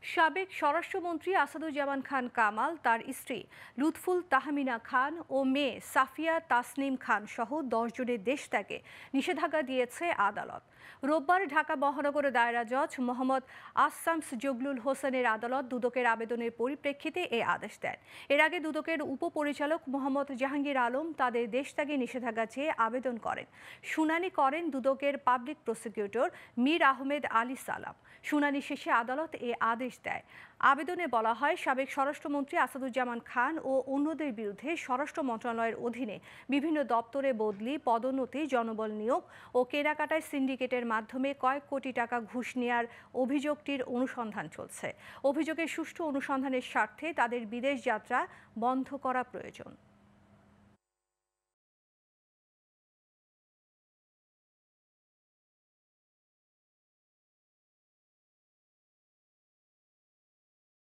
সাবেক স্বরাষ্ট্রমন্ত্রী আসাদুজ্জামান খান কামাল, তার স্ত্রী লুৎফুল তাহমিনা খান ও মেয়ে সাফিয়া তাসনিম খান সহ ১০ জনের দেশ ত্যাগে নিষেধাজ্ঞা দিয়েছে আদালত। রোববার ঢাকা মহানগর দায়রা জজ মোহাম্মদ আসামস জগলুল হোসেনের আদালত দুদকের আবেদনের পরিপ্রেক্ষিতে এই আদেশ দেন। এর আগে দুদকের উপপরিচালক মোহাম্মদ জাহাঙ্গীর আলম তাদের দেশ ত্যাগে নিষেধাজ্ঞা চেয়ে আবেদন করেন। শুনানি করেন দুদকের পাবলিক প্রসিকিউটর মীর আহমেদ আলী সালাম। শুনানি শেষে আদালত এ আদেশ দেয়। আবেদনে বলা হয়, সাবেক স্বরাষ্ট্রমন্ত্রী আসাদুজ্জামান খান ও অন্যদের বিরুদ্ধে স্বরাষ্ট্র মন্ত্রণালয়ের অধীনে বিভিন্ন দপ্তরে বদলি, পদোন্নতি, জনবল নিয়োগ ও কেনাকাটায় সিন্ডিকেটের মাধ্যমে কয়েক কোটি টাকা ঘুষ নেওয়ার অভিযোগটির অনুসন্ধান চলছে। অভিযোগের সুষ্ঠু অনুসন্ধানের স্বার্থে তাদের বিদেশ যাত্রা বন্ধ করা প্রয়োজন।